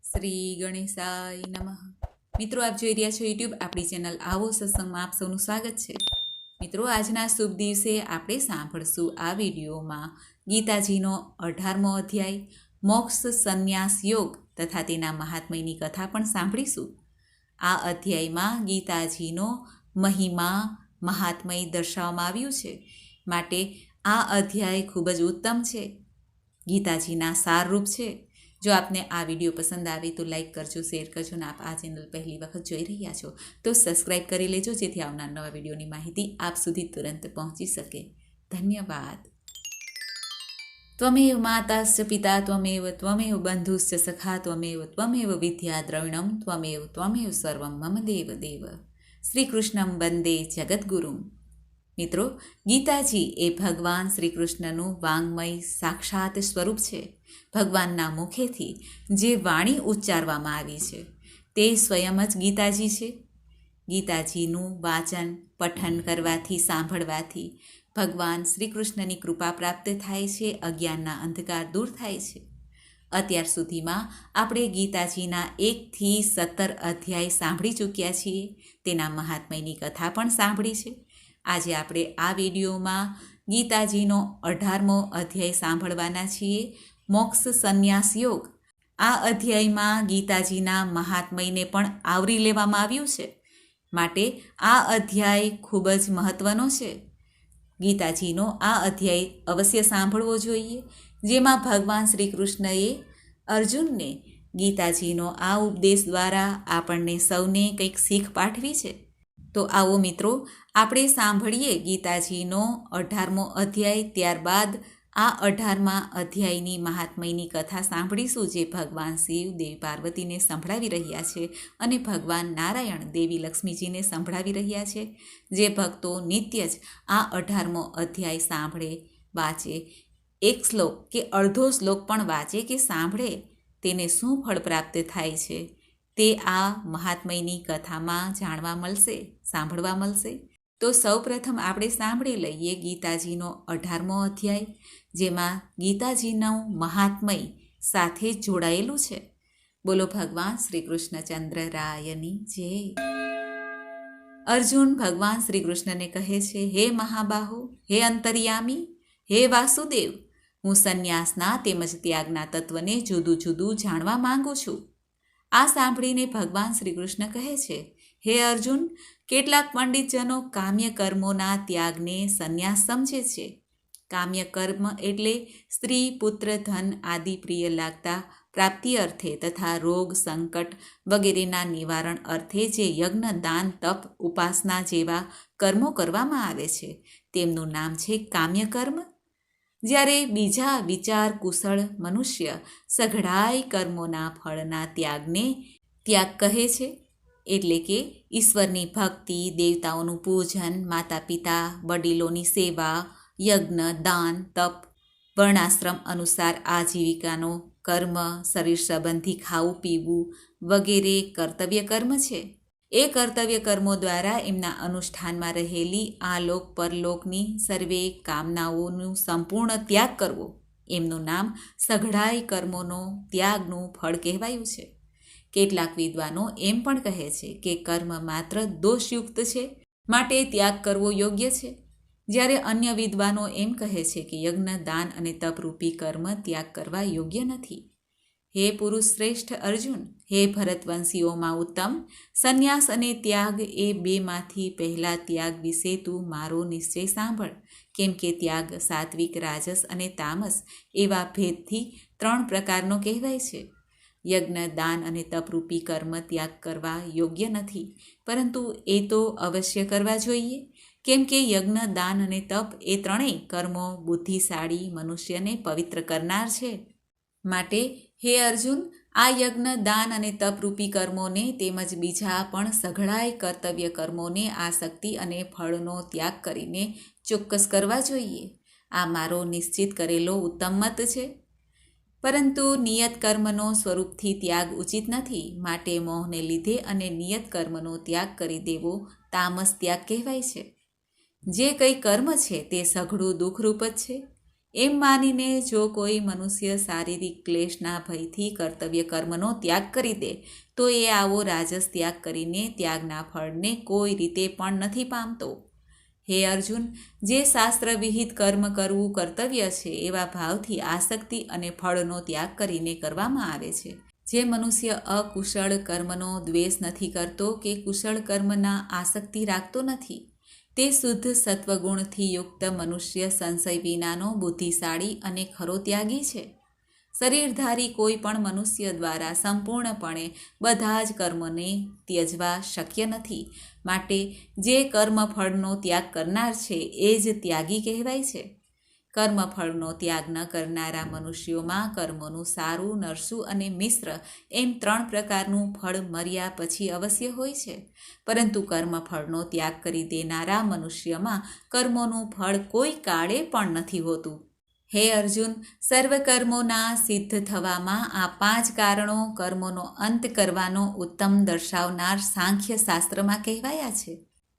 શ્રી ગણેશાય નમઃ. મિત્રો, આપ જોઈ રહ્યા છો યુટ્યુબ આપણી ચેનલ આવો સત્સંગમાં આપ સૌનું સ્વાગત છે. મિત્રો, આજના શુભ દિવસે આપણે સાંભળશું આ વિડીયોમાં ગીતાજીનો 18મો અધ્યાય મોક્ષ સંન્યાસ યોગ તથા તેના મહાત્મ્યની કથા પણ સાંભળીશું. આ અધ્યાયમાં ગીતાજીનો મહિમા મહાત્મય દર્શાવવામાં આવ્યું છે, માટે આ અધ્યાય ખૂબ જ ઉત્તમ છે, ગીતાજીના સારરૂપ છે. જો આપને આ વિડીયો પસંદ આવે તો લાઈક કરજો, શેર કરજો, અને આપ આ ચેનલ પહેલી વખત જોઈ રહ્યા છો તો સબસ્ક્રાઈબ કરી લેજો, જેથી આવનાર નવા વિડીયોની માહિતી આપ સુધી તુરંત પહોંચી શકે. ધન્યવાદ. ત્વમેવ માતાશ્ચ પિતા ત્વમેવ ત્વમેવ બંધુશ્ચ સખા ત્વમેવ વિદ્યા દ્રવિણમ ત્વમેવ સર્વમ મમ દેવ દેવ. શ્રી કૃષ્ણમ વંદે જગદ્ગુરુમ. મિત્રો, ગીતાજી એ ભગવાન શ્રી કૃષ્ણનું વાંગમય સાક્ષાત સ્વરૂપ છે. ભગવાનના મુખેથી જે વાણી ઉચ્ચારવામાં આવી છે તે સ્વયં જ ગીતાજી છે. ગીતાજીનું વાચન પઠન કરવાથી, સાંભળવાથી ભગવાન શ્રી કૃષ્ણની કૃપા પ્રાપ્ત થાય છે, અજ્ઞાનના અંધકાર દૂર થાય છે. અત્યાર સુધીમાં આપણે ગીતાજીના 1 થી 17 અધ્યાય સાંભળી ચૂક્યા છીએ, તેના મહાત્મ્યની કથા પણ સાંભળી છે. આજે આપણે આ વિડીયોમાં ગીતાજીનો 18મો અધ્યાય સાંભળવાના છીએ, મોક્ષ સંન્યાસ યોગ. આ અધ્યાયમાં ગીતાજીના મહાત્મ્યને પણ આવરી લેવામાં આવ્યું છે, માટે આ અધ્યાય ખૂબ જ મહત્ત્વનો છે. ગીતાજીનો આ અધ્યાય અવશ્ય સાંભળવો જોઈએ, જેમાં ભગવાન શ્રી કૃષ્ણએ અર્જુનને ગીતાજીનો આ ઉપદેશ દ્વારા આપણને સૌને કંઈક શીખ પાઠવી છે. તો આવો મિત્રો, આપણે સાંભળીએ ગીતાજીનો 18મો અધ્યાય. ત્યારબાદ આ 18મા અધ્યાયની મહાત્મ્યની કથા સાંભળીશું, જે ભગવાન શિવ દેવી પાર્વતીને સંભળાવી રહ્યા છે અને ભગવાન નારાયણ દેવી લક્ષ્મીજીને સંભળાવી રહ્યા છે. જે ભક્તો નિત્ય જ આ 18મો અધ્યાય સાંભળે, વાંચે, એક શ્લોક કે અડધો શ્લોક પણ વાંચે કે સાંભળે, તેને શું ફળ પ્રાપ્ત થાય છે તે આ મહાત્મ્યની કથામાં જાણવા મળશે, સાંભળવા મળશે. તો સૌપ્રથમ આપણે સાંભળી લઈએ ગીતાજીનો 18મો અધ્યાય, જેમાં ગીતાજીનું મહાત્મ્ય સાથે જોડાયેલું છે. બોલો ભગવાન શ્રી કૃષ્ણચંદ્ર રાયની જય. અર્જુન ભગવાન શ્રી કૃષ્ણને કહે છે, હે મહાબાહુ, હે અંતર્યામી, હે વાસુદેવ, હું સંન્યાસના તેમજ ત્યાગના તત્વને જુદું જુદું જાણવા માંગુ છું. આ સાંભળીને ભગવાન શ્રી કૃષ્ણ કહે છે, હે અર્જુન, કેટલાક પંડિતજનો કામ્ય કર્મોના ત્યાગને સંન્યાસ સમજે છે. કામ્ય કર્મ એટલે સ્ત્રી, પુત્ર, ધન આદિ પ્રિય લાગતા પ્રાપ્તિ અર્થે તથા રોગ, સંકટ વગેરેના નિવારણ અર્થે જે યજ્ઞ, દાન, તપ, ઉપાસના જેવા કર્મો કરવામાં આવે છે, તેમનું નામ છે કામ્ય કર્મ. જ્યારે બીજા વિચાર કુશળ મનુષ્ય સઘળાય કર્મોના ફળના ત્યાગને ત્યાગ કહે છે, એટલે કે ઈશ્વરની ભક્તિ, દેવતાઓનું પૂજન, માતા પિતા વડીલોની સેવા, યજ્ઞ, દાન, તપ, વર્ણાશ્રમ અનુસાર આજીવિકાનો કર્મ, શરીર સંબંધી ખાવું પીવું વગેરે કર્તવ્ય કર્મ છે. એ કર્તવ્ય કર્મો દ્વારા એમના અનુષ્ઠાનમાં રહેલી આલોક પરલોકની સર્વે કામનાઓનું સંપૂર્ણ ત્યાગ કરવો, એમનું નામ સઘળાય કર્મોનો ત્યાગનું ફળ કહેવાયું છે. કેટલાક વિદ્વાનો એમ પણ કહે છે કે કર્મ માત્ર દોષયુક્ત છે, માટે ત્યાગ કરવો યોગ્ય છે. જ્યારે અન્ય વિદ્વાનો એમ કહે છે કે યજ્ઞ, દાન અને તપરૂપી કર્મ ત્યાગ કરવા યોગ્ય નથી. હે પુરુષ શ્રેષ્ઠ અર્જુન, હે ભરતવંશીઓમાં ઉત્તમ, સંન્યાસ અને ત્યાગ એ બેમાંથી પહેલા ત્યાગ વિશે તું મારો નિશ્ચય સાંભળ. કેમ કે ત્યાગ સાત્વિક, રાજસ અને તામસ એવા ભેદથી 3 પ્રકારનો કહેવાય છે. યજ્ઞ, દાન અને તપરૂપી કર્મ ત્યાગ કરવા યોગ્ય નથી, પરંતુ એ તો અવશ્ય કરવા જોઈએ. કેમ કે યજ્ઞ, દાન અને તપ એ ત્રણેય કર્મો બુદ્ધિશાળી મનુષ્યને પવિત્ર કરનાર છે. માટે હે અર્જુન, આ યજ્ઞ, દાન અને તપરૂપી કર્મોને તેમજ બીજા પણ સઘળાય કર્તવ્ય કર્મોને આસક્તિ અને ફળનો ત્યાગ કરીને ચોક્કસ કરવા જોઈએ. આ મારો નિશ્ચિત કરેલો ઉત્તમ મત છે. પરંતુ નિયત કર્મનો સ્વરૂપથી ત્યાગ ઉચિત નથી, માટે મોહને લીધે અને નિયત કર્મનો ત્યાગ કરી દેવો તામસ ત્યાગ કહેવાય છે. જે કંઈ કર્મ છે તે સઘળું દુઃખરૂપ જ છે. એમ માનીને જો કોઈ મનુષ્ય શારીરિક ક્લેશના ભયથી કર્તવ્ય કર્મનો ત્યાગ કરી દે તો એ આવો રાજસ ત્યાગ કરીને ત્યાગના ફળને કોઈ રીતે પણ નથી પામતો. હે અર્જુન, જે શાસ્ત્ર વિહિત કર્મ કરવું કર્તવ્ય છે એવા ભાવથી આસક્તિ અને ફળનો ત્યાગ કરીને કરવામાં આવે છે. જે મનુષ્ય અકુશળ કર્મનો દ્વેષ નથી કરતો કે કુશળ કર્મના આસક્તિ રાખતો નથી, તે શુદ્ધ સત્વગુણથી યુક્ત મનુષ્ય સંશય વિનાનો બુદ્ધિશાળી અને ખરો ત્યાગી છે. શરીરધારી કોઈ પણ મનુષ્ય દ્વારા સંપૂર્ણપણે બધા જ કર્મને ત્યજવા શક્ય નથી. માટે જે કર્મફળનો ત્યાગ કરનાર છે એ જ ત્યાગી કહેવાય છે. કર્મફળનો ત્યાગ ન કરનારા મનુષ્યોમાં કર્મોનું સારું, નરસું અને મિશ્ર એમ 3 પ્રકારનું ફળ મર્યા પછી અવશ્ય હોય છે. પરંતુ કર્મફળનો ત્યાગ કરી દેનારા મનુષ્યમાં કર્મોનું ફળ કોઈ કાળે પણ નથી હોતું. હે અર્જુન, સર્વ કર્મોના સિદ્ધ થવામાં આ 5 કારણો કર્મોનો અંત કરવાનો ઉત્તમ દર્શાવનાર સાંખ્ય શાસ્ત્રમાં કહેવાયા છે.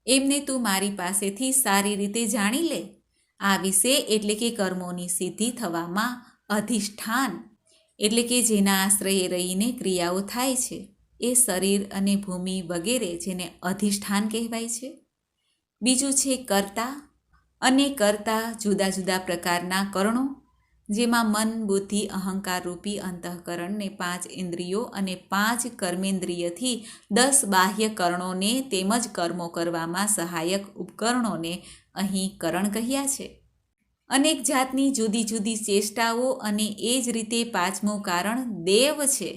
એમને તું મારી પાસેથી સારી રીતે જાણી લે. આ વિશે એટલે કે કર્મોની સિદ્ધિ થવામાં અધિષ્ઠાન એટલે કે જેના આશ્રયે રહીને ક્રિયાઓ થાય છે એ શરીર અને ભૂમિ વગેરે જેને અધિષ્ઠાન કહેવાય છે. બીજું છે કર્તા અને કર્તા જુદા જુદા પ્રકારના કરણો, જેમાં મન, બુદ્ધિ, અહંકાર રૂપી અંતઃકરણને 5 ઇન્દ્રિયો અને 5 કર્મેન્દ્રિયથી 10 બાહ્ય કરણોને તેમજ કર્મો કરવામાં સહાયક ઉપકરણોને અહીં કરણ કહ્યા છે. અનેક જાતની જુદી જુદી ચેષ્ટાઓ અને એ જ રીતે 5મું કારણ દેવ છે.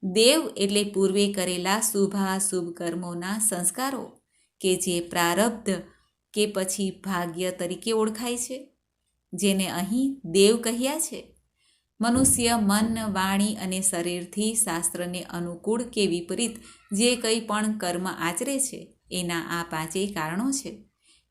દેવ એટલે પૂર્વે કરેલા શુભાશુભ કર્મોના સંસ્કારો કે જે પ્રારબ્ધ કે પછી ભાગ્ય તરીકે ઓળખાય છે, જેને અહીં દેવ કહ્યા છે. મનુષ્ય મન, વાણી અને શરીરથી શાસ્ત્રને અનુકૂળ કે વિપરીત જે કંઈ પણ કર્મ આચરે છે એના આ 5 કારણો છે.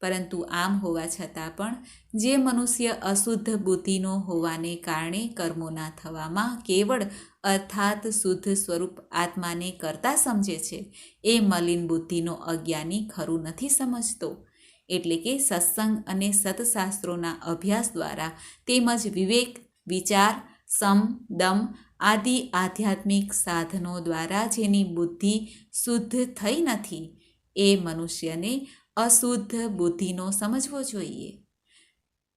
પરંતુ આમ હોવા છતાં પણ જે મનુષ્ય અશુદ્ધ બુદ્ધિનો હોવાને કારણે કર્મોના થવામાં કેવળ અર્થાત શુદ્ધ સ્વરૂપ આત્માને કરતા સમજે છે એ મલિન બુદ્ધિનો અજ્ઞાની ખરું નથી સમજતો. એટલે કે સત્સંગ અને સત્શાસ્ત્રોના અભ્યાસ દ્વારા તેમજ વિવેક, વિચાર, સમ, દમ આદિ આધ્યાત્મિક સાધનો દ્વારા જેની બુદ્ધિ શુદ્ધ થઈ નથી એ મનુષ્યને અશુદ્ધ બુદ્ધિનો સમજવો જોઈએ.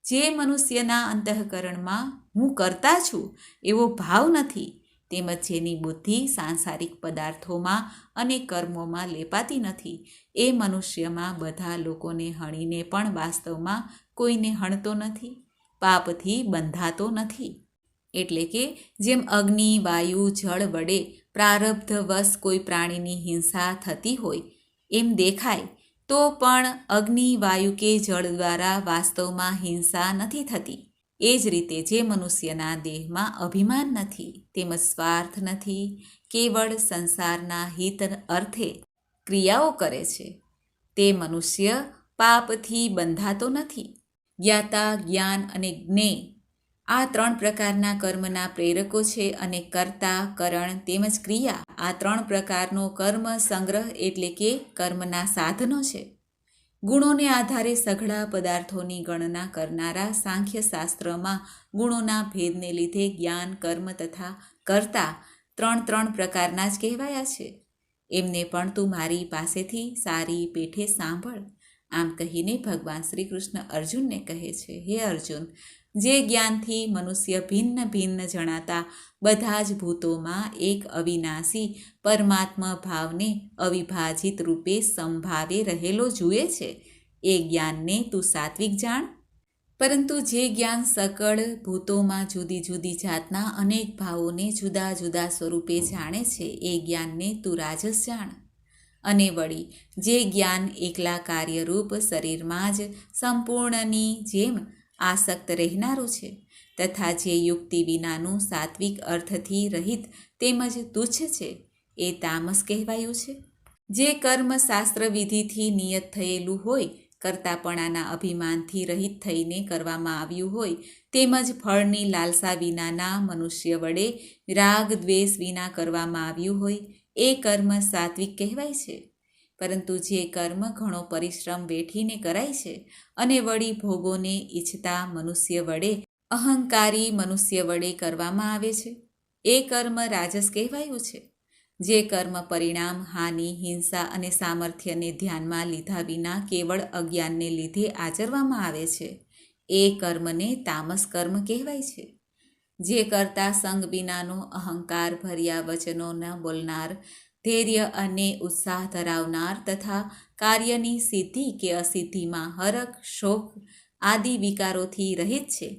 જે મનુષ્યના અંતઃકરણમાં હું કરતા છું એવો ભાવ નથી, તેમજ જેની બુદ્ધિ સાંસારિક પદાર્થોમાં અને કર્મોમાં લેપાતી નથી, એ મનુષ્યમાં બધા લોકોને હણીને પણ વાસ્તવમાં કોઈને હણતો નથી, પાપથી બંધાતો નથી. એટલે કે જેમ અગ્નિ, વાયુ, જળ વડે પ્રારબ્ધવશ કોઈ પ્રાણીની હિંસા થતી હોય એમ દેખાય, તો પણ અગ્નિ, વાયુ કે જળ દ્વારા વાસ્તવમાં હિંસા નથી થતી. એ જ રીતે જે મનુષ્યના દેહમાં અભિમાન નથી, તેમજ સ્વાર્થ નથી, કેવળ સંસારના હિત અર્થે ક્રિયાઓ કરે છે, તે મનુષ્ય પાપથી બંધાતો નથી. જ્ઞાતા, જ્ઞાન અને જ્ઞેય આ 3 પ્રકારના કર્મના પ્રેરકો છે અને કર્તા, કરણ તેમજ ક્રિયા આ 3 પ્રકારનો કર્મ સંગ્રહ એટલે કે કર્મના સાધનો છે. ગુણોને આધારે સઘળા પદાર્થોની ગણના કરનારા સાંખ્ય શાસ્ત્રમાં ગુણોના ભેદને લીધે જ્ઞાન, કર્મ તથા કર્તા 3 પ્રકારના જ કહેવાયા છે. એમને પણ તું મારી પાસેથી સારી પેઠે સાંભળ. આમ કહીને ભગવાન શ્રી કૃષ્ણ અર્જુનને કહે છે, હે અર્જુન, જે જ્ઞાનથી મનુષ્ય ભિન્ન ભિન્ન જણાતા બધા જ ભૂતોમાં એક અવિનાશી પરમાત્મા ભાવને અવિભાજિત રૂપે સંભાવે રહેલો જુએ છે, એ જ્ઞાનને તું સાત્વિક જાણ. પરંતુ જે જ્ઞાન સકળ ભૂતોમાં જુદી જુદી જાતના અનેક ભાવોને જુદા જુદા સ્વરૂપે જાણે છે, એ જ્ઞાનને તું રાજસ જાણ. અને વળી જે જ્ઞાન એકલા કાર્યરૂપ શરીરમાં જ સંપૂર્ણની જેમ આસક્ત રહેનારું છે, તથા જે યુક્તિ વિનાનું સાત્વિક અર્થથી રહિત તેમજ તુચ્છ છે, એ તામસ કહેવાયું છે. જે કર્મ શાસ્ત્ર વિધિથી નિયત થયેલું હોય, કર્તાપણાના અભિમાનથી રહિત થઈને કરવામાં આવ્યું હોય, તેમજ ફળની લાલસા વિનાના મનુષ્ય વડે રાગ દ્વેષ વિના કરવામાં આવ્યું હોય, એ કર્મ સાત્વિક કહેવાય છે. પરંતુ જે કર્મ ઘણો પરિશ્રમ વેઠીને કરાય છે અને વળી ભોગોને ઈચ્છતા મનુષ્ય વડે અહંકારી મનુષ્ય વડે કરવામાં આવે છે એ કર્મ રાજસ કહેવાયું છે. જે કર્મ પરિણામ, હાનિ, હિંસા અને સામર્થ્યને ધ્યાનમાં લીધા વિના કેવળ અજ્ઞાનને લીધે આચરવામાં આવે છે એ કર્મને તામસ કર્મ કહેવાય છે. જે કરતા સંગ વિનાનો અહંકાર ભર્યા વચનો ન બોલનાર, ધૈર્ય અને ઉત્સાહ ધરાવનાર તથા કાર્યની સિદ્ધિ કે અસિદ્ધિમાં હરખ, શોક આદિ વિકારોથી રહિત છે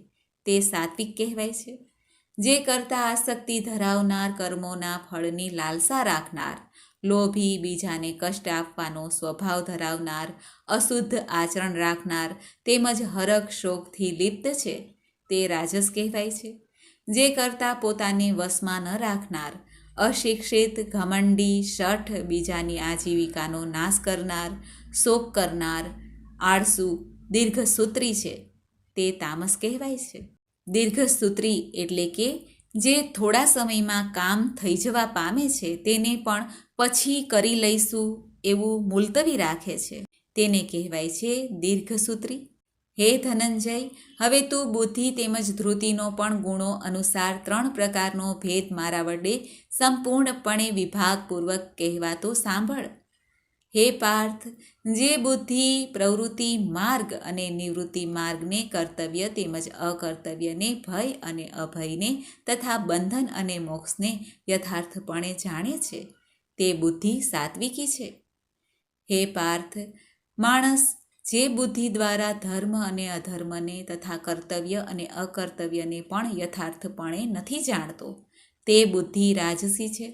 તે સાત્વિક કહેવાય છે. જે કરતા આસક્તિ ધરાવનાર, કર્મોના ફળની લાલસા રાખનાર, લોભી, બીજાને કષ્ટ આપવાનો સ્વભાવ ધરાવનાર, અશુદ્ધ આચરણ રાખનાર તેમજ હરખ શોકથી લિપ્ત છે તે રાજસ કહેવાય છે. જે કરતા પોતાને વશમાં ન રાખનાર, અશિક્ષિત, ઘમંડી, શઠ, બીજાની આજીવિકાનો નાશ કરનાર, શોક કરનાર, આળસુ, દીર્ઘસૂત્રી છે તે તામસ કહેવાય છે. દીર્ઘસૂત્રી એટલે કે જે થોડા સમયમાં કામ થઈ જવા પામે છે તેને પણ પછી કરી લઈશું એવું મુલતવી રાખે છે તેને કહેવાય છે દીર્ઘસૂત્રી. હે ધનંજય, હવે તું બુદ્ધિ તેમજ ધૃતિનો પણ ગુણો અનુસાર 3 પ્રકારનો ભેદ મારા વડે સંપૂર્ણપણે વિભાગપૂર્વક કહેવાતો સાંભળ. હે પાર્થ, જે બુદ્ધિ પ્રવૃત્તિ માર્ગ અને નિવૃત્તિ માર્ગને, કર્તવ્ય તેમજ અકર્તવ્યને, ભય અને અભયને તથા બંધન અને મોક્ષને યથાર્થપણે જાણે છે તે બુદ્ધિ સાત્વિકી છે. હે પાર્થ, માણસ જે બુદ્ધિ દ્વારા ધર્મ અને અધર્મને તથા કર્તવ્ય અને અકર્તવ્યને પણ યથાર્થપણે નથી જાણતો તે બુદ્ધિ રાજસી છે.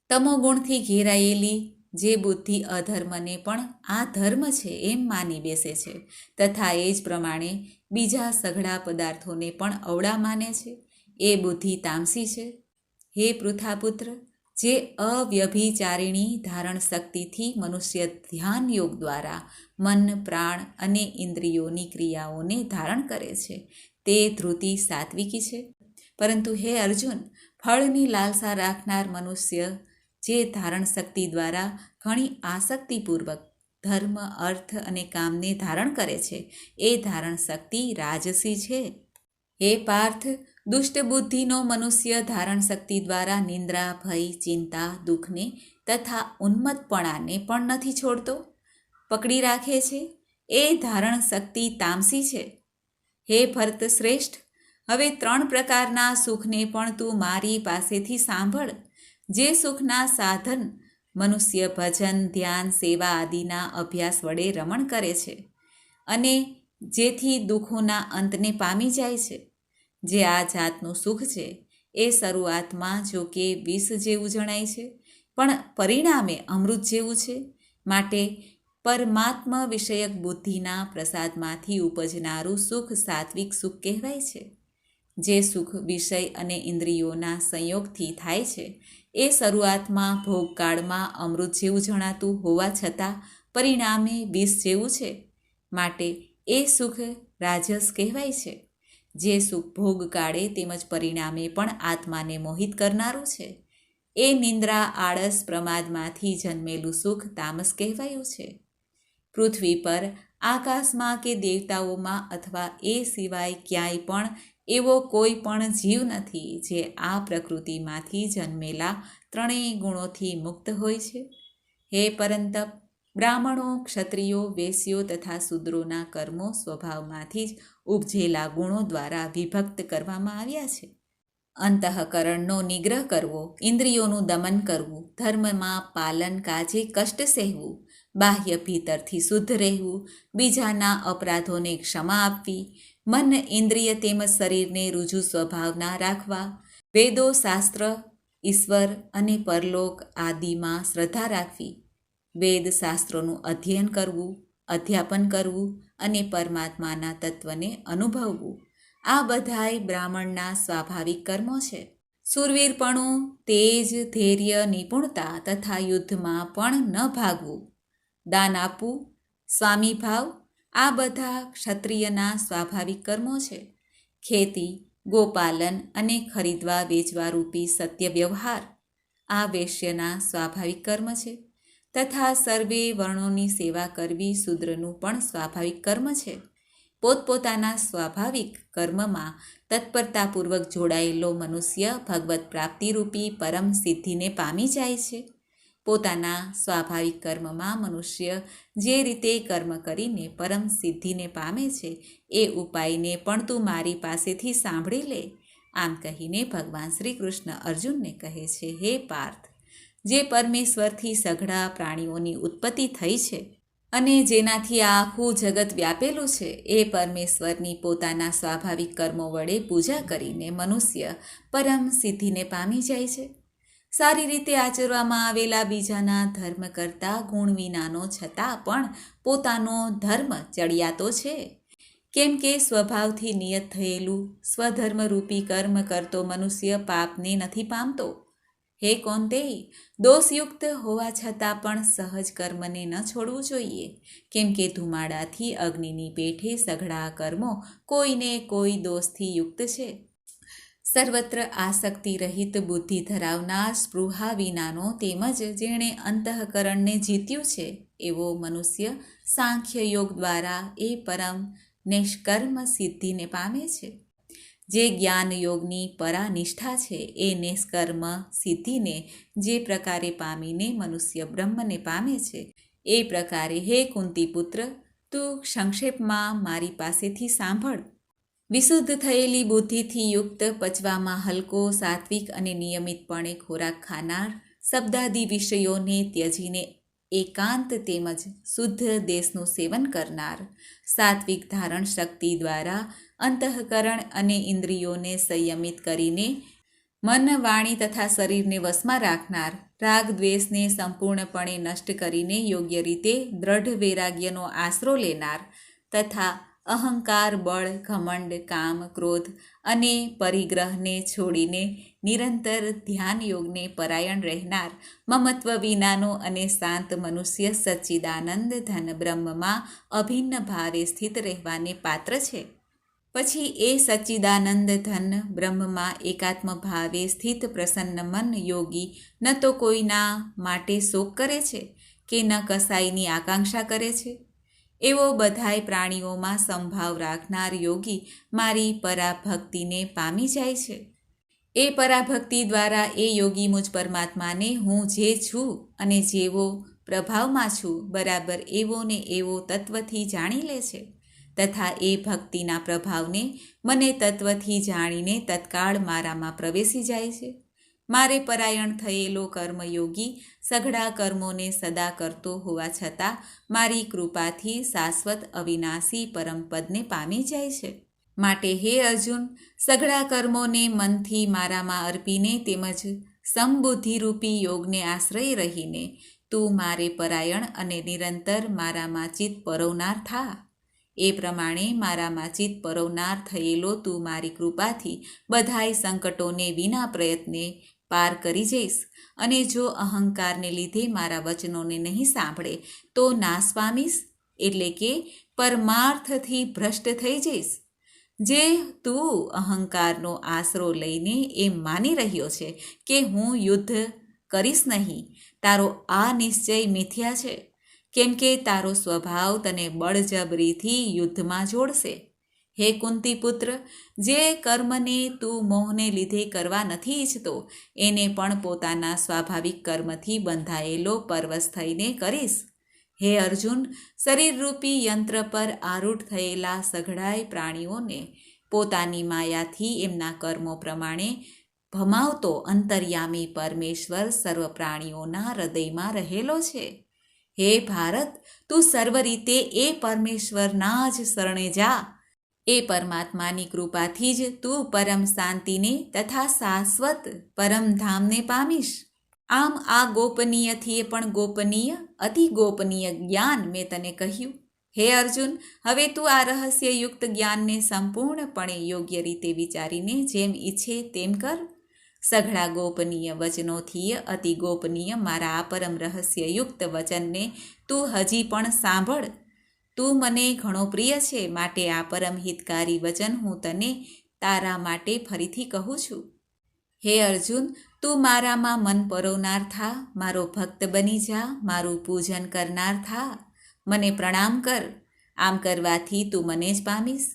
તમોગુણથી ઘેરાયેલી જે બુદ્ધિ અધર્મને પણ આ ધર્મ છે એમ માની બેસે છે તથા એ જ પ્રમાણે બીજા સઘળા પદાર્થોને પણ અવળા માને છે એ બુદ્ધિ તામસી છે. હે પૃથાપુત્ર, જે અવ્યભિચારિણી ધારણ શક્તિથી મનુષ્ય ધ્યાન યોગ દ્વારા મન, પ્રાણ અને ઇન્દ્રિયોની ક્રિયાઓને ધારણ કરે છે તે ધૃતિ સાત્વિકી છે. પરંતુ હે અર્જુન, ફળની લાલસા રાખનાર મનુષ્ય જે ધારણ શક્તિ દ્વારા ઘણી આસક્તિપૂર્વક ધર્મ, અર્થ અને કામને ધારણ કરે છે એ ધારણ શક્તિ રાજસી છે. હે પાર્થ, દુષ્ટ બુદ્ધિનો મનુષ્ય ધારણ શક્તિ દ્વારા નિંદ્રા, ભય, ચિંતા, દુઃખને તથા ઉન્મત્તપણાને પણ નથી છોડતો, પકડી રાખે છે એ ધારણ શક્તિ તામસી છે. હે ભરત શ્રેષ્ઠ, હવે 3 પ્રકારના સુખને પણ તું મારી પાસેથી સાંભળ. જે સુખના સાધન મનુષ્ય ભજન, ધ્યાન, સેવા આદિના અભ્યાસ વડે રમણ કરે છે અને જેથી દુઃખોના અંતને પામી જાય છે. જે આ જાતનું સુખ છે એ શરૂઆતમાં જો કે વિષ જેવું જણાય છે પણ પરિણામે અમૃત જેવું છે. માટે પરમાત્મ વિષયક બુદ્ધિના પ્રસાદમાંથી ઉપજનારું સુખ સાત્વિક સુખ કહેવાય છે. જે સુખ વિષય અને ઇન્દ્રિયોના સંયોગથી થાય છે એ શરૂઆતમાં ભોગકાળમાં અમૃત જેવું જણાતું હોવા છતાં પરિણામે વિષ જેવું છે. માટે એ સુખ રાજસ કહેવાય છે. જે સુખ ભોગકાળે તેમજ પરિણામે પણ આત્માને મોહિત કરનારું છે એ નિંદ્રા, આળસ, પ્રમાદમાંથી જન્મેલું સુખ તામસ કહેવાયું છે. પૃથ્વી પર, આકાશમાં કે દેવતાઓમાં અથવા એ સિવાય ક્યાંય પણ એવો કોઈ પણ જીવ નથી જે આ પ્રકૃતિમાંથી જન્મેલા 3 ગુણોથી મુક્ત હોય છે. હે પરંતપ, બ્રાહ્મણો, ક્ષત્રિયો, વૈશ્યો તથા શૂદ્રોના કર્મો સ્વભાવમાંથી જ ઉપજેલા ગુણો દ્વારા વિભક્ત કરવામાં આવ્યા છે. અંતઃકરણનો નિગ્રહ કરવો, ઇન્દ્રિયોનું દમન કરવું, ધર્મમાં પાલન કાજે કષ્ટ સહેવું, બાહ્ય ભીતરથી શુદ્ધ રહેવું, બીજાના અપરાધોને ક્ષમા આપવી, મન, ઇન્દ્રિય તેમજ શરીરને રુજુ સ્વભાવના રાખવા, વેદો, શાસ્ત્ર, ઈશ્વર અને પરલોક આદિમાં શ્રદ્ધા રાખવી, વેદ શાસ્ત્રોનું અધ્યયન કરવું, અધ્યાપન કરવું અને પરમાત્માના તત્વને અનુભવવું, આ બધાય બ્રાહ્મણના સ્વાભાવિક કર્મો છે. શૂરવીરપણું, તેજ, ધૈર્ય, નિપુણતા તથા યુદ્ધમાં પણ ન ભાગવું, દાન આપવું, સ્વામીભાવ, આ બધા ક્ષત્રિયના સ્વાભાવિક કર્મો છે. ખેતી, ગોપાલન અને ખરીદવા વેચવા રૂપી સત્ય વ્યવહાર, આ વૈશ્યના સ્વાભાવિક કર્મ છે. તથા સર્વે વર્ણોની સેવા કરવી શૂદ્રનું પણ સ્વાભાવિક કર્મ છે. પોતપોતાના સ્વાભાવિક કર્મમાં તત્પરતાપૂર્વક જોડાયેલો મનુષ્ય ભગવત પ્રાપ્તિરૂપી પરમ સિદ્ધિને પામી જાય છે. પોતાના સ્વાભાવિક કર્મમાં મનુષ્ય જે રીતે કર્મ કરીને પરમ સિદ્ધિને પામે છે એ ઉપાયને પણ તું મારી પાસેથી સાંભળી લે. આમ કહીને ભગવાન શ્રી કૃષ્ણ અર્જુનને કહે છે, હે પાર્થ, જે પરમેશ્વરથી સઘળા પ્રાણીઓની ઉત્પત્તિ થઈ છે અને જેનાથી આ આખું જગત વ્યાપેલું છે, એ પરમેશ્વરની પોતાના સ્વાભાવિક કર્મો વડે પૂજા કરીને મનુષ્ય પરમ સિદ્ધિને પામી જાય છે. સારી રીતે આચરવામાં આવેલા બીજાના ધર્મ કરતાં ગુણ વિનાનો છતાં પણ પોતાનો ધર્મ ચડિયાતો છે. કેમ કે સ્વભાવથી નિયત થયેલું સ્વધર્મરૂપી કર્મ કરતો મનુષ્ય પાપને નથી પામતો. હે કૌંતેય, દોષયુક્ત હોવા છતાં પણ સહજ કર્મને ન છોડવું જોઈએ. કેમ કે ધુમાડાથી અગ્નિની પેઠે સઘળા કર્મો કોઈને કોઈ દોષથી યુક્ત છે. સર્વત્ર આસક્તિ રહિત બુદ્ધિ ધરાવનાર સ્પૃહા વિનાનો તેમજ જેણે અંતઃકરણને જીત્યું છે એવો મનુષ્ય સાંખ્ય યોગ દ્વારા એ પરમ નિષ્કર્મ સિદ્ધિને પામે છે. જે જ્ઞાન યોગની પરાનિષ્ઠા છે એ નિષ્કર્મ સિદ્ધિને જે પ્રકારે પામીને મનુષ્ય બ્રહ્મને પામે છે એ પ્રકારે હે કુંતીપુત્ર, તું સંક્ષેપમાં મારી પાસેથી સાંભળ. વિશુદ્ધ થયેલી બુદ્ધિથી યુક્ત, પચવામાં હલકો, સાત્વિક અને નિયમિતપણે ખોરાક ખાનાર, શબ્દાદિ વિષયોને ત્યજીને એકાંત તેમજ શુદ્ધ દેશનું સેવન કરનાર, સાત્વિક ધારણ શક્તિ દ્વારા અંતઃકરણ અને ઇન્દ્રિયોને સંયમિત કરીને મન, વાણી તથા શરીરને વશમાં રાખનાર, રાગ દ્વેષને સંપૂર્ણપણે નષ્ટ કરીને યોગ્ય રીતે દ્રઢ વૈરાગ્યનો આશરો લેનાર તથા અહંકાર, બળ, ઘમંડ, કામ, ક્રોધ અને પરિગ્રહને છોડીને નિરંતર ધ્યાન યોગને પરાયણ રહેનાર, મમત્વ વિનાનો અને શાંત મનુષ્ય સચ્ચિદાનંદ ધન બ્રહ્મમાં અભિન્ન ભાવે સ્થિત રહેવાને પાત્ર છે. પછી એ સચ્ચિદાનંદ ધન બ્રહ્મમાં એકાત્મ ભાવે સ્થિત પ્રસન્ન મન યોગી ન તો કોઈના માટે શોક કરે છે કે ન કસાઈની આકાંક્ષા કરે છે. એવો બધાય પ્રાણીઓમાં સંભાવ રાખનાર યોગી મારી પરાભક્તિને પામી જાય છે. એ પરાભક્તિ દ્વારા એ યોગી મુજ પરમાત્માને હું જે છું અને જેવો પ્રભાવમાં છું બરાબર એવો ને એવો તત્વથી જાણી લે છે તથા એ ભક્તિના પ્રભાવને મને તત્વથી જાણીને તત્કાળ મારામાં પ્રવેશી જાય છે. મારે પરાયણ થયેલો કર્મયોગી સઘળા કર્મોને સદા કરતો હોવા છતાં મારી કૃપાથી શાશ્વત અવિનાશી પરમપદને પામી જાય છે. માટે હે અર્જુન, સઘળા કર્મોને મનથી મારામાં અર્પીને તેમજ સમબુદ્ધિરૂપી યોગને આશ્રય રહીને તું મારે પરાયણ અને નિરંતર મારામાં ચિત્ત પરોવનાર થા. એ પ્રમાણે મારામાં ચિત્ત પરોવનાર થયેલો તું મારી કૃપાથી બધાય સંકટોને વિના પ્રયત્ને પાર કરી જઈશ અને જો અહંકારને લીધે મારા વચનોને નહીં સાંભળે તો નાશ પામીશ, એટલે કે પરમાર્થથી ભ્રષ્ટ થઈ જઈશ. જે તું અહંકારનો આશરો લઈને એમ માની રહ્યો છે કે હું યુદ્ધ કરીશ નહીં, તારો આ નિશ્ચય મિથ્યા છે. કેમ કે તારો સ્વભાવ તને બળજબરીથી યુદ્ધમાં જોડશે. હે કુંતીપુત્ર, જે કર્મને તું મોહને લીધે કરવા નથી ઈચ્છતો એને પણ પોતાના સ્વાભાવિક કર્મથી બંધાયેલો પરવશ થઈને કરીશ. હે અર્જુન, શરીરરૂપી યંત્ર પર આરૂઢ થયેલા સઘળાય પ્રાણીઓને પોતાની માયાથી એમના કર્મો પ્રમાણે ભમાવતો અંતર્યામી પરમેશ્વર સર્વ પ્રાણીઓના હૃદયમાં રહેલો છે. હે ભારત, તું સર્વ રીતે એ પરમેશ્વરના જ શરણે જા. એ પરમાત્માની કૃપાથી જ તું પરમ શાંતિને તથા શાશ્વત પરમધામને પામીશ. આમ આ ગોપનીયથી પણ ગોપનીય, અતિ ગોપનીય જ્ઞાન મેં તને કહ્યું. હે અર્જુન, હવે તું આ રહસ્યયુક્ત જ્ઞાનને સંપૂર્ણપણે યોગ્ય રીતે વિચારીને જેમ ઈચ્છે તેમ કર. સઘળા ગોપનીય વચનોથી અતિ ગોપનીય મારા આ પરમ રહસ્યયુક્ત વચનને તું હજી પણ સાંભળ. તું મને ઘણો પ્રિય છે, માટે આ પરમ હિતકારી વચન હું તને તારા માટે ફરીથી કહું છું. હે અર્જુન, તું મારામાં મન પરોવનાર થા, મારો ભક્ત બની જા, મારું પૂજન કરનાર થા, મને પ્રણામ કર. આમ કરવાથી તું મને જ પામીશ.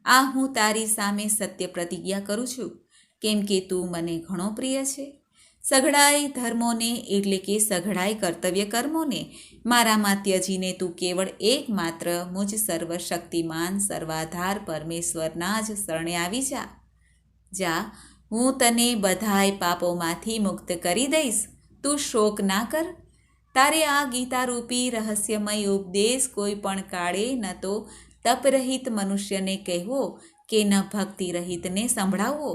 આ હું તારી સામે સત્ય પ્રતિજ્ઞા કરું છું, કેમ કે તું મને ઘણો પ્રિય છે. સઘળાઈ ધર્મોને એટલે કે સઘળાઈ કર્તવ્ય કર્મોને મારામાં ત્યજીને તું કેવળ એકમાત્ર મુજ સર્વશક્તિમાન સર્વાધાર પરમેશ્વરના જ શરણે આવી જા. જા, હું તને બધાય પાપોમાંથી મુક્ત કરી દઈશ. તું શોક ના કર. તારે આ ગીતારૂપી રહસ્યમય ઉપદેશ કોઈ પણ કાળે ન તો તપરહિત મનુષ્યને કહેવો કે ન ભક્તિરહિતને સંભળાવવો,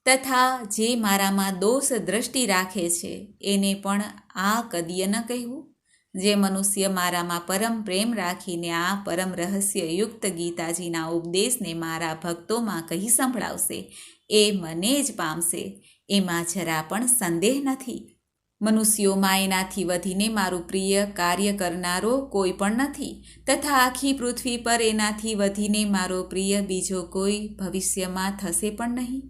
તથા જે મારામાં દોષ દ્રષ્ટિ રાખે છે એને પણ આ કદીય ન કહેવું. જે મનુષ્ય મારામાં પરમ પ્રેમ રાખીને આ પરમ રહસ્યયુક્ત ગીતાજીના ઉપદેશને મારા ભક્તોમાં કહી સંભળાવશે એ મને જ પામશે, એમાં જરા પણ સંદેહ નથી. મનુષ્યોમાં એનાથી વધીને મારું પ્રિય કાર્ય કરનારો કોઈ પણ નથી, તથા આખી પૃથ્વી પર એનાથી વધીને મારો પ્રિય બીજો કોઈ ભવિષ્યમાં થશે પણ નહીં.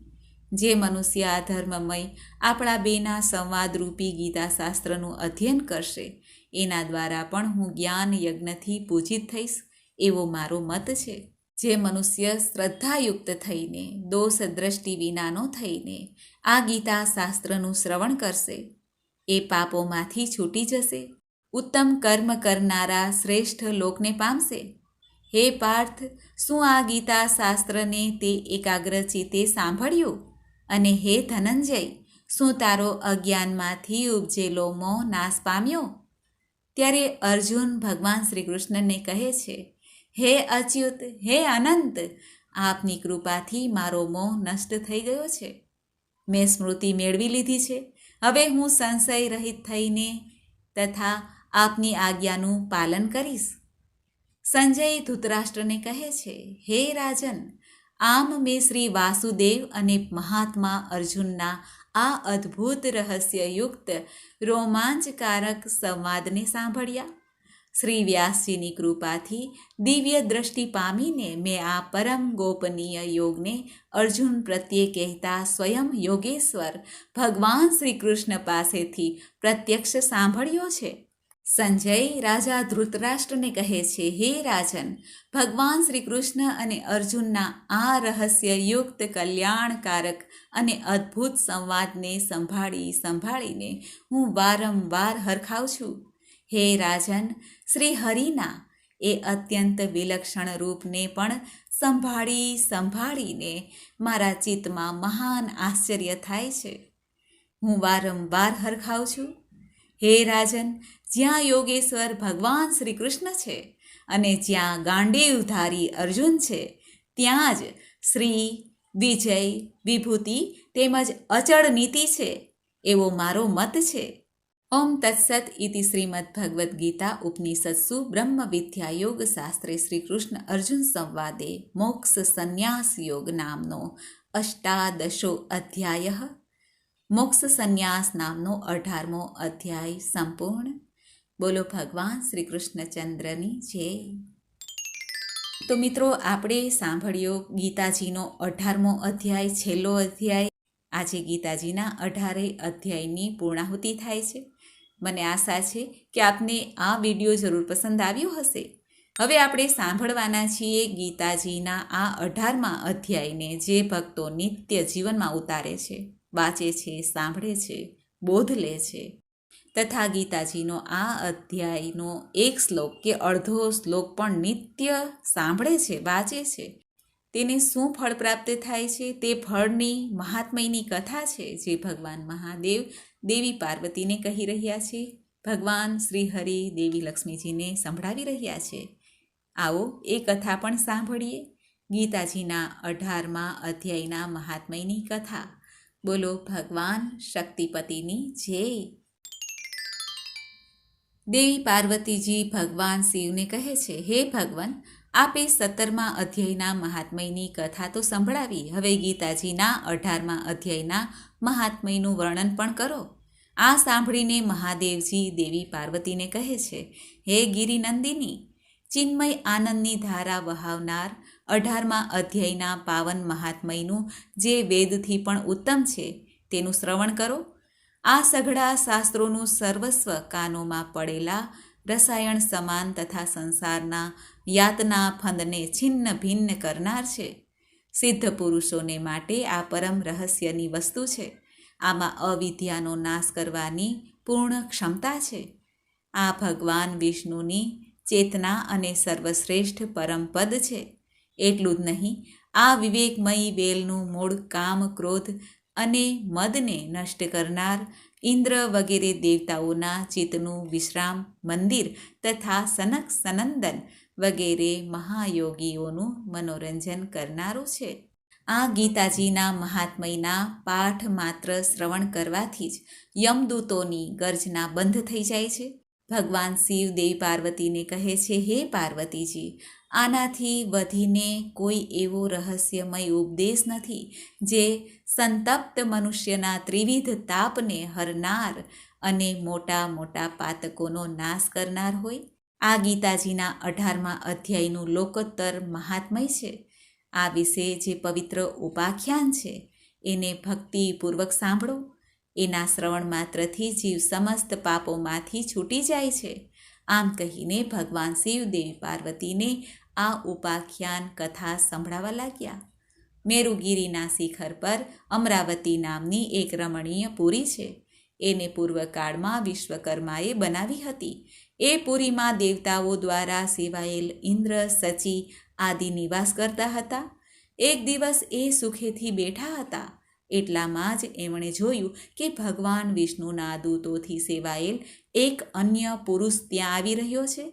જે મનુષ્ય આ ધર્મમય આપણા બેના સંવાદરૂપી ગીતાશાસ્ત્રનું અધ્યયન કરશે એના દ્વારા પણ હું જ્ઞાન યજ્ઞથી પૂજિત થઈશ, એવો મારો મત છે. જે મનુષ્ય શ્રદ્ધાયુક્ત થઈને દોષ દ્રષ્ટિ વિનાનો થઈને આ ગીતાશાસ્ત્રનું શ્રવણ કરશે એ પાપોમાંથી છૂટી જશે, ઉત્તમ કર્મ કરનારા શ્રેષ્ઠ લોકને પામશે. હે પાર્થ, શું આ ગીતાશાસ્ત્રને તે એકાગ્રચિત્તે સાંભળ્યું? અને હે ધનંજય, શું તારો અજ્ઞાનમાંથી ઉપજેલો મોહ નાશ પામ્યો? ત્યારે અર્જુન ભગવાન શ્રી કૃષ્ણને કહે છે, હે અચ્યુત, હે અનંત, આપની કૃપાથી મારો મોહ નષ્ટ થઈ ગયો છે. મેં સ્મૃતિ મેળવી લીધી છે. હવે હું સંશય રહિત થઈને તથા આપની આજ્ઞાનું પાલન કરીશ. સંજય ધૃતરાષ્ટ્રને કહે છે, હે રાજન, આમ મેં શ્રી વાસુદેવ અને મહાત્મા અર્જુનના આ અદ્ભુત રહસ્યયુક્ત રોમાંચકારક સંવાદને સાંભળ્યા. શ્રી વ્યાસજીની કૃપાથી દિવ્ય દ્રષ્ટિ પામીને મેં આ પરમ ગોપનીય યોગને અર્જુન પ્રત્યે કહેતા સ્વયં યોગેશ્વર ભગવાન શ્રી કૃષ્ણ પાસેથી પ્રત્યક્ષ સાંભળ્યો છે. સંજય રાજા ધૃતરાષ્ટ્રને કહે છે, હે રાજન, ભગવાન શ્રી કૃષ્ણ અને અર્જુનના આ રહસ્યયુક્ત કલ્યાણકારક અને અદ્ભુત સંવાદને સંભાળીને હું વારંવાર હરખાઉં છું. હે રાજન, શ્રી હરિના એ અત્યંત વિલક્ષણ રૂપને પણ સંભાળીને મારા ચિત્તમાં મહાન આશ્ચર્ય થાય છે. હું વારંવાર હરખાઉં છું. હે રાજન, જ્યાં યોગેશ્વર ભગવાન શ્રી કૃષ્ણ છે અને જ્યાં ગાંડીવધારી અર્જુન છે, ત્યાં જ શ્રી, વિજય, વિભૂતિ તેમજ અચળ નીતિ છે, એવો મારો મત છે. ઓમ તત્સત ઇતિ શ્રીમદ્ભગવદ્ ગીતા ઉપનિષત્સુ બ્રહ્મ વિદ્યા યોગ શાસ્ત્રે શ્રી કૃષ્ણ અર્જુન સંવાદે મોક્ષ સંન્યાસ યોગ નામનો 18મો અધ્યાય. મોક્ષ સંન્યાસ નામનો 18મો અધ્યાય સંપૂર્ણ. બોલો ભગવાન શ્રી કૃષ્ણચંદ્રની જય. તો મિત્રો, આપણે સાંભળ્યો ગીતાજીનો 18મો અધ્યાય, છેલ્લો અધ્યાય. આજે ગીતાજીના 18 અધ્યાયની પૂર્ણાહુતિ થાય છે. મને આશા છે કે આપને આ વિડીયો જરૂર પસંદ આવ્યો હશે. હવે આપણે સાંભળવાના છીએ ગીતાજીના આ 18મા અધ્યાયને, જે ભક્તો નિત્ય જીવનમાં ઉતારે છે, વાંચે છે, સાંભળે છે, બોધ લે છે, તથા ગીતાજીનો આ અધ્યાયનો એક શ્લોક કે અડધો શ્લોક પણ નિત્ય સાંભળે છે, વાંચે છે, તેને શું ફળ પ્રાપ્ત થાય છે તે ફળની મહાત્મયની કથા છે, જે ભગવાન મહાદેવ દેવી પાર્વતીને કહી રહ્યા છે, ભગવાન શ્રી હરિ દેવી લક્ષ્મીજીને સંભળાવી રહ્યા છે. આવો એ કથા પણ સાંભળીએ, ગીતાજીના 18મા અધ્યાયના મહાત્મયની કથા. બોલો ભગવાન શક્તિપતિની જય. દેવી પાર્વતીજી ભગવાન શિવને કહે છે, હે ભગવાન, આપે 17મા અધ્યાયના મહાત્મયની કથા તો સંભળાવી, હવે ગીતાજીના 18મા અધ્યાયના મહાત્મયનું વર્ણન પણ કરો. આ સાંભળીને મહાદેવજી દેવી પાર્વતીને કહે છે, હે ગિરિનંદિની, ચિન્મય આનંદની ધારા વહાવનાર 18મા અધ્યાયના પાવન મહાત્મયનું જે વેદથી પણ ઉત્તમ છે તેનું શ્રવણ કરો. આ સઘળા શાસ્ત્રોનું સર્વસ્વ કાનોમાં પડેલા રસાયણ સમાન તથા સંસારના યાતના ફંદને છિન્ન ભિન્ન કરનાર છે. સિદ્ધ પુરુષોને માટે આ પરમ રહસ્યની વસ્તુ છે. આમાં અવિદ્યાનો નાશ કરવાની પૂર્ણ ક્ષમતા છે. આ ભગવાન વિષ્ણુની ચેતના અને સર્વશ્રેષ્ઠ પરમપદ છે. એટલું જ નહીં, આ વિવેકમયી વેલનું મૂળ કામ, ક્રોધ અને મદને નષ્ટ કરનાર ઇન્દ્ર વગેરે દેવતાઓના ચિત્તનું વિશ્રામ મંદિર તથા સનક સનંદન વગેરે મહાયોગીઓનું મનોરંજન કરનારું છે. આ ગીતાજીના મહાત્મયના પાઠ માત્ર શ્રવણ કરવાથી જ યમદૂતોની ગર્જના બંધ થઈ જાય છે. ભગવાન શિવ દેવી પાર્વતીને કહે છે, હે પાર્વતીજી, આનાથી વધીને કોઈ એવો રહસ્યમય ઉપદેશ નથી જે સંતપ્ત મનુષ્યના ત્રિવિધ તાપને હરનાર અને મોટા મોટા પાતકોનો નાશ કરનાર હોય. આ ગીતાજીના 18મા અધ્યાયનું લોકોત્તર મહાત્મય છે. આ વિશે જે પવિત્ર ઉપાખ્યાન છે એને ભક્તિપૂર્વક સાંભળો. એના શ્રવણ માત્રથી જીવ સમસ્ત પાપોમાંથી છૂટી જાય છે. આમ કહીને ભગવાન શિવ દેવી પાર્વતીને આ ઉપાખ્યાન કથા સંભળાવા લાગ્યા. મેરુગીરીના શિખર પર અમરાવતી નામની એક રમણીય પુરી છે. એને પૂર્વકાળમાં વિશ્વકર્માએ બનાવી હતી. એ પુરીમાં દેવતાઓ દ્વારા સેવાયેલ ઇન્દ્ર, સચી આદિ નિવાસ કરતા હતા. એક દિવસ એ સુખેથી બેઠા હતા. એટલામાં જ એમણે જોયું કે ભગવાન વિષ્ણુના દૂતોથી સેવાયેલ એક અન્ય પુરુષ ત્યાં આવી રહ્યો છે.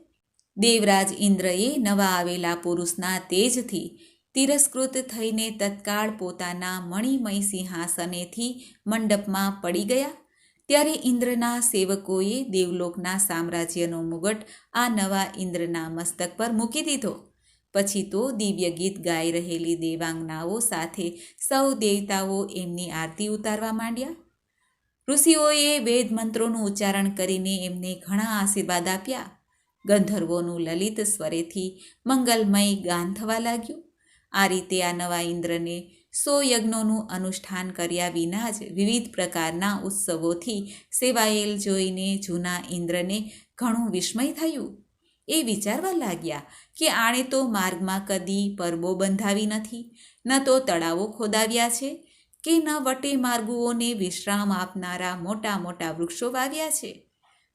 દેવરાજ ઇન્દ્રએ નવા આવેલા પુરુષના તેજથી તિરસ્કૃત થઈને તત્કાળ પોતાના મણિમય સિંહાસનેથી મંડપમાં પડી ગયા. ત્યારે ઇન્દ્રના સેવકોએ દેવલોકના સામ્રાજ્યનો મુગટ આ નવા ઇન્દ્રના મસ્તક પર મૂકી દીધો. પછી તો દિવ્ય ગીત ગાઈ રહેલી દેવાંગનાઓ સાથે સૌ દેવતાઓ એમની આરતી ઉતારવા માંડ્યા. ઋષિઓએ વેદ મંત્રોનું ઉચ્ચારણ કરીને એમને ઘણા આશીર્વાદ આપ્યા. ગંધર્વોનું લલિત સ્વરેથી મંગલમય ગાન થવા લાગ્યું. આ રીતે આ નવા ઇન્દ્રને 100 યજ્ઞોનું અનુષ્ઠાન કર્યા વિના જ વિવિધ પ્રકારના ઉત્સવોથી સેવાયેલ જોઈને જૂના ઇન્દ્રને ઘણું વિસ્મય થયું. એ વિચારવા લાગ્યા કે આણે તો માર્ગમાં કદી પરબો બંધાવી નથી, ન તો તળાવો ખોદાવ્યા છે, કે ન વટે માર્ગુઓને વિશ્રામ આપનારા મોટા મોટા વૃક્ષો વાવ્યા છે.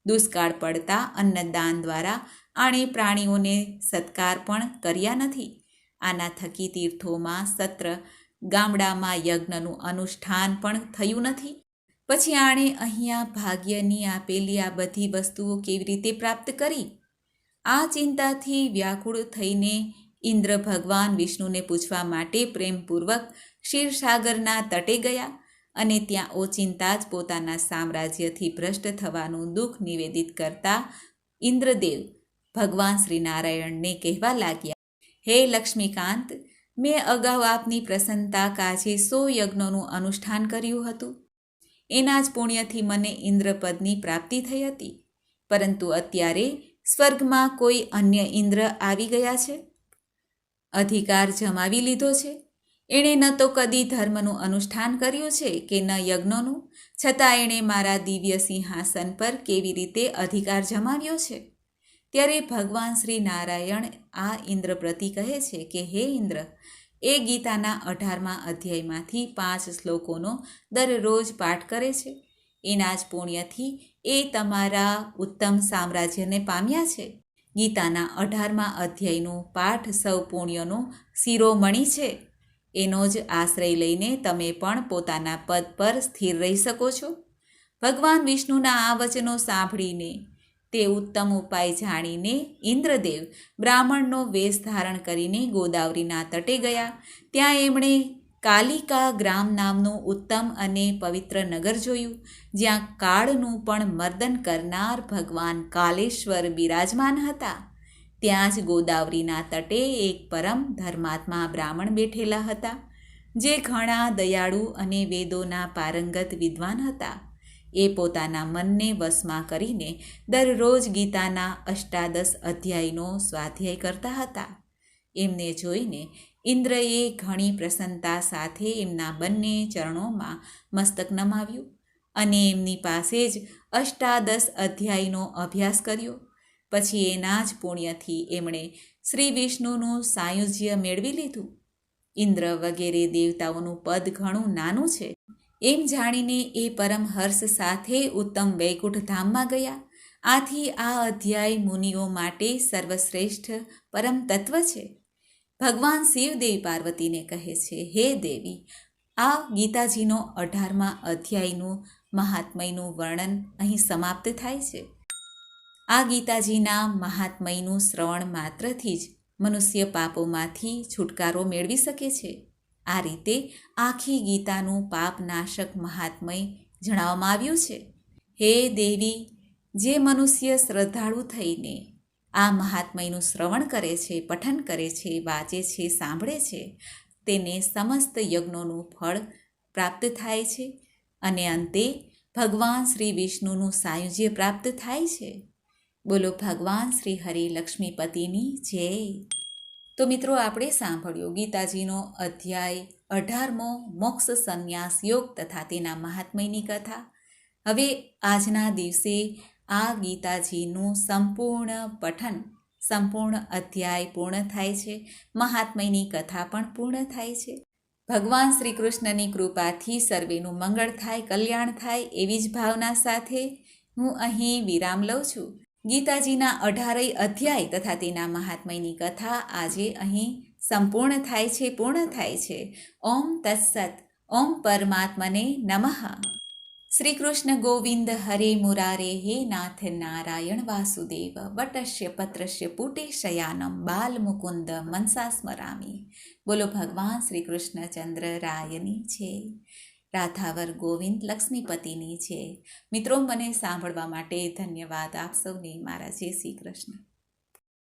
દુષ્કાળ પડતા અન્નદાન દ્વારા આણે પ્રાણીઓને સત્કાર પણ કર્યા નથી. આના થકી તીર્થોમાં સત્ર, ગામડામાં યજ્ઞનું અનુષ્ઠાન પણ થયું નથી. પછી આણે અહીંયા ભાગ્યની આપેલી આ બધી વસ્તુઓ કેવી રીતે પ્રાપ્ત કરી? આ ચિંતાથી વ્યાકુળ થઈને ઇન્દ્ર ભગવાન વિષ્ણુને પૂછવા માટે પ્રેમપૂર્વક ક્ષીરસાગરના તટે ગયા અને ત્યાં ઓચિંતા જ પોતાના સામ્રાજ્યથી ભ્રષ્ટ થવાનું દુઃખ નિવેદિત કરતા ઇન્દ્રદેવ ભગવાન શ્રીનારાયણને કહેવા લાગ્યા, હે લક્ષ્મીકાંત, મેં અગાઉ આપની પ્રસન્નતા કાજે 100 યજ્ઞોનું અનુષ્ઠાન કર્યું હતું. એના જ પુણ્યથી મને ઇન્દ્રપદની પ્રાપ્તિ થઈ હતી. પરંતુ અત્યારે સ્વર્ગમાં કોઈ અન્ય ઇન્દ્ર આવી ગયા છે. અધિકાર જમાવી લીધો છે. એણે ન તો કદી ધર્મનું અનુષ્ઠાન કર્યું છે કે ન યજ્ઞોનું, છતાં એણે મારા દિવ્ય સિંહાસન પર કેવી રીતે અધિકાર જમાવ્યો છે. ત્યારે ભગવાન શ્રી નારાયણ આ ઇન્દ્ર પ્રતિ કહે છે કે હે ઇન્દ્ર, એ ગીતાના 18મા અધ્યાયમાંથી 5 શ્લોકોનો દરરોજ પાઠ કરે છે. એના જ પુણ્યથી એ તમારા ઉત્તમ સામ્રાજ્યને પામ્યા છે. ગીતાના 18મા અધ્યાયનો પાઠ સૌ પુણ્યનો શિરોમણી છે. એનો જ આશ્રય લઈને તમે પણ પોતાના પદ પર સ્થિર રહી શકો છો. ભગવાન વિષ્ણુના આ વચનો સાંભળીને, તે ઉત્તમ ઉપાય જાણીને ઇન્દ્રદેવ બ્રાહ્મણનો વેશ ધારણ કરીને ગોદાવરીના તટે ગયા. ત્યાં એમણે કાલિકા ગ્રામ નામનું ઉત્તમ અને પવિત્ર નગર જોયું, જ્યાં કાળનું પણ મર્દન કરનાર ભગવાન કાલેશ્વર બિરાજમાન હતા. ત્યાં જ ગોદાવરીના તટે એક પરમ ધર્માત્મા બ્રાહ્મણ બેઠેલા હતા, જે ઘણા દયાળુ અને વેદોના પારંગત વિદ્વાન હતા. એ પોતાના મનને વશમાં કરીને દરરોજ ગીતાના 18 અધ્યાયનો સ્વાધ્યાય કરતા હતા. એમને જોઈને ઇન્દ્રએ ઘણી પ્રસન્નતા સાથે એમના બંને ચરણોમાં મસ્તક નમાવ્યું અને એમની પાસે જ 18 અધ્યાયનો અભ્યાસ કર્યો. પછી એના જ પુણ્યથી એમણે શ્રી વિષ્ણુનું સાયુજ્ય મેળવી લીધું. ઇન્દ્ર વગેરે દેવતાઓનું પદ ઘણું નાનું છે એમ જાણીને એ પરમ હર્ષ સાથે ઉત્તમ વૈકુંઠ ધામમાં ગયા. આથી આ અધ્યાય મુનિઓ માટે સર્વશ્રેષ્ઠ પરમ તત્વ છે. ભગવાન શિવદેવ પાર્વતીને કહે છે, હે દેવી, આ ગીતાજીનો 18મા અધ્યાયનું મહાત્મયનું વર્ણન અહીં સમાપ્ત થાય છે. આ ગીતાજીના મહાત્મયનું શ્રવણ માત્રથી જ મનુષ્ય પાપોમાંથી છુટકારો મેળવી શકે છે. આ રીતે આખી ગીતાનું પાપનાશક મહાત્મય જણાવવામાં આવ્યું છે. હે દેવી, જે મનુષ્ય શ્રદ્ધાળુ થઈને આ મહાત્મયનું શ્રવણ કરે છે, પઠન કરે છે, વાંચે છે, સાંભળે છે, તેને સમસ્ત યજ્ઞોનું ફળ પ્રાપ્ત થાય છે અને અંતે ભગવાન શ્રી વિષ્ણુનું સાયુજ્ય પ્રાપ્ત થાય છે. બોલો ભગવાન શ્રી હરિ લક્ષ્મીપતિની જય. તો મિત્રો, આપણે સાંભળ્યો ગીતાજીનો અધ્યાય 18મો મોક્ષ સંન્યાસ યોગ તથા તેના મહાત્મયની કથા. હવે આજના દિવસે આ ગીતાજીનું સંપૂર્ણ પઠન, સંપૂર્ણ અધ્યાય પૂર્ણ થાય છે. મહાત્મયની કથા પણ પૂર્ણ થાય છે. ભગવાન શ્રી કૃષ્ણની કૃપાથી સર્વેનું મંગળ થાય, કલ્યાણ થાય એવી જ ભાવના સાથે હું અહીં વિરામ લઉં છું. ગીતાજીના 18 અધ્યાય તથા તેના મહાત્મયની કથા આજે અહીં સંપૂર્ણ થાય છે, પૂર્ણ થાય છે. ઓમ તત્સત. ઓમ પરમાત્મને નમઃ. શ્રી કૃષ્ણ ગોવિંદ હરે મુરારે હે નાથ નારાયણ વાસુદેવ વટસ્ય પત્રસ્ય પુટે શયાનમ બાલ મુકુંદ મનસા સ્મરામી. બોલો ભગવાન શ્રી કૃષ્ણચંદ્ર રાયની છે. રાધાવર ગોવિંદ લક્ષ્મીપતિની છે. મિત્રો, મને સાંભળવા માટે ધન્યવાદ. આપ સૌને મારા જય શ્રી કૃષ્ણ.